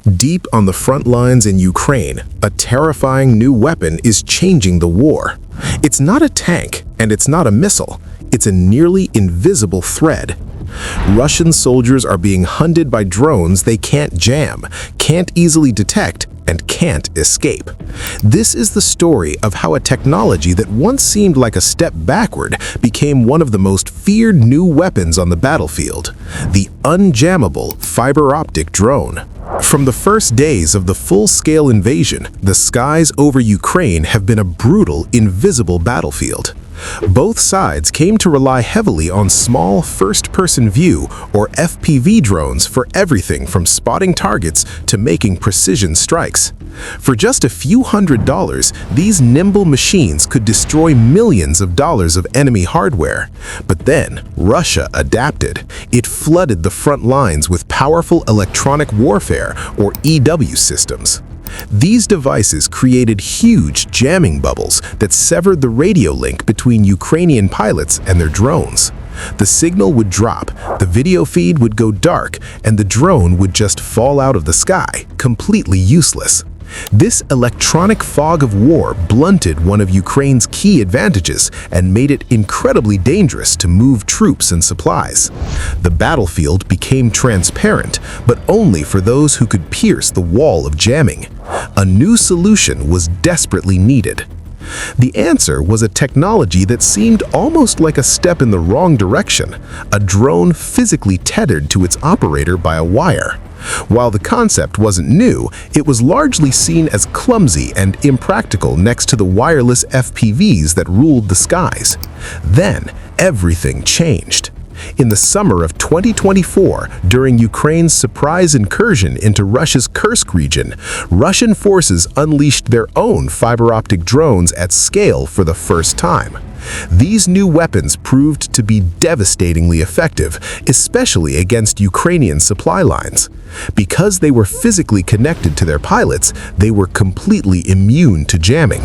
Deep on the front lines in Ukraine, a terrifying new weapon is changing the war. It's not a tank, and it's not a missile. It's a nearly invisible thread. Russian soldiers are being hunted by drones they can't jam, can't easily detect, and can't escape. This is the story of how a technology that once seemed like a step backward became one of the most feared new weapons on the battlefield, the unjammable fiber optic drone. From the first days of the full-scale invasion, the skies over Ukraine have been a brutal, invisible battlefield. Both sides came to rely heavily on small first-person view or FPV drones for everything from spotting targets to making precision strikes. For just a few $100s, these nimble machines could destroy millions of dollars of enemy hardware. But then, Russia adapted. It flooded the front lines with powerful electronic warfare or EW systems. These devices created huge jamming bubbles that severed the radio link between Ukrainian pilots and their drones. The signal would drop, the video feed would go dark, and the drone would just fall out of the sky, completely useless. This electronic fog of war blunted one of Ukraine's key advantages and made it incredibly dangerous to move troops and supplies. The battlefield became transparent, but only for those who could pierce the wall of jamming. A new solution was desperately needed. The answer was a technology that seemed almost like a step in the wrong direction, a drone physically tethered to its operator by a wire. While the concept wasn't new, it was largely seen as clumsy and impractical next to the wireless FPVs that ruled the skies. Then, everything changed. In the summer of 2024, during Ukraine's surprise incursion into Russia's Kursk region, Russian forces unleashed their own fiber optic drones at scale for the first time. These new weapons proved to be devastatingly effective, especially against Ukrainian supply lines. Because they were physically connected to their pilots, they were completely immune to jamming.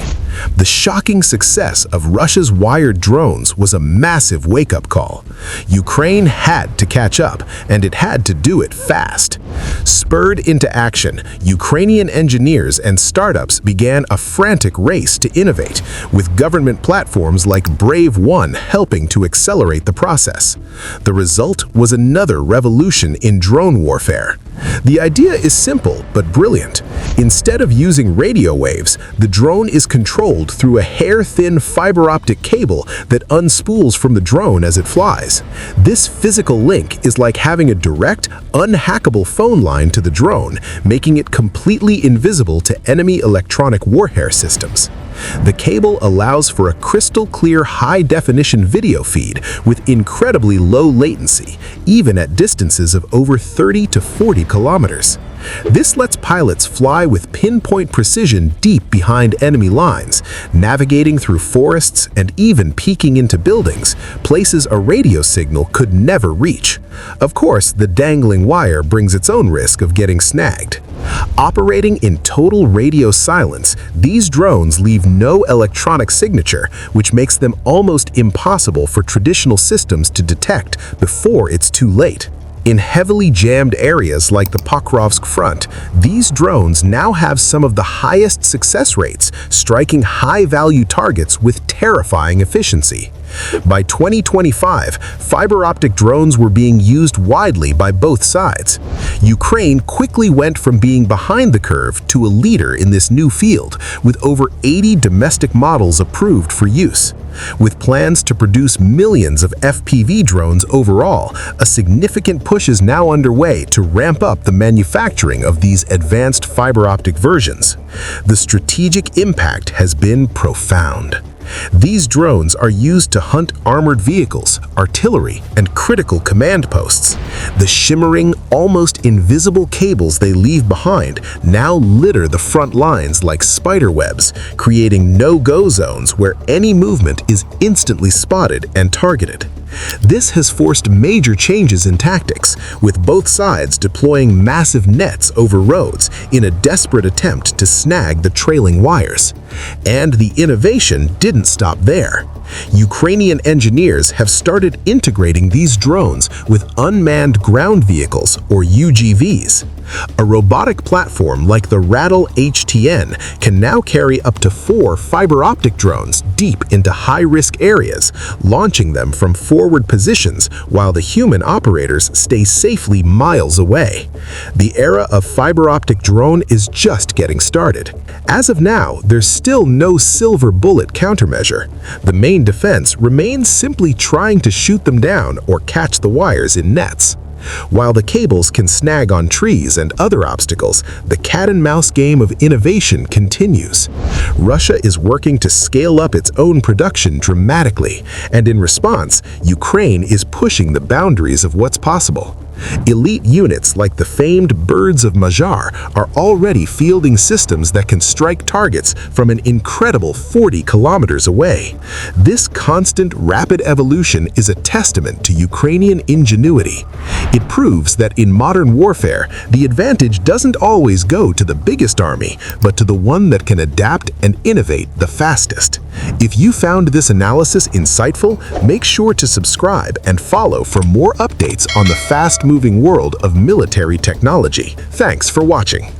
The shocking success of Russia's wired drones was a massive wake-up call. Ukraine had to catch up, and it had to do it fast. Spurred into action, Ukrainian engineers and startups began a frantic race to innovate, with government platforms like Brave One helping to accelerate the process. The result was another revolution in drone warfare. The idea is simple but brilliant. Instead of using radio waves, the drone is controlled through a hair-thin fiber optic cable that unspools from the drone as it flies. This physical link is like having a direct, unhackable phone line to the drone, making it completely invisible to enemy electronic warfare systems. The cable allows for a crystal-clear high-definition video feed with incredibly low latency, even at distances of over 30 to 40 kilometers. This lets pilots fly with pinpoint precision deep behind enemy lines, navigating through forests and even peeking into buildings, places a radio signal could never reach. Of course, the dangling wire brings its own risk of getting snagged. Operating in total radio silence, these drones leave no electronic signature, which makes them almost impossible for traditional systems to detect before it's too late. In heavily jammed areas like the Pokrovsk front, these drones now have some of the highest success rates, striking high-value targets with terrifying efficiency. By 2025, fiber optic drones were being used widely by both sides. Ukraine quickly went from being behind the curve to a leader in this new field, with over 80 domestic models approved for use. With plans to produce millions of FPV drones overall, a significant push is now underway to ramp up the manufacturing of these advanced fiber optic versions. The strategic impact has been profound. These drones are used to hunt armored vehicles, artillery, and critical command posts. The shimmering, almost invisible cables they leave behind now litter the front lines like spider webs, creating no-go zones where any movement is instantly spotted and targeted. This has forced major changes in tactics, with both sides deploying massive nets over roads in a desperate attempt to snag the trailing wires. And the innovation didn't stop there. Ukrainian engineers have started integrating these drones with unmanned ground vehicles, or UGVs. A robotic platform like the Rattle HTN can now carry up to 4 fiber optic drones deep into high-risk areas, launching them from forward positions while the human operators stay safely miles away. The era of fiber optic drone is just getting started. As of now, there's still no silver bullet countermeasure. The main defense remains simply trying to shoot them down or catch the wires in nets. While the cables can snag on trees and other obstacles, the cat-and-mouse game of innovation continues. Russia is working to scale up its own production dramatically, and in response, Ukraine is pushing the boundaries of what's possible. Elite units like the famed Birds of Majar are already fielding systems that can strike targets from an incredible 40 kilometers away. This constant, rapid evolution is a testament to Ukrainian ingenuity. It proves that in modern warfare, the advantage doesn't always go to the biggest army, but to the one that can adapt and innovate the fastest. If you found this analysis insightful, make sure to subscribe and follow for more updates on the fast-moving world of military technology. Thanks for watching.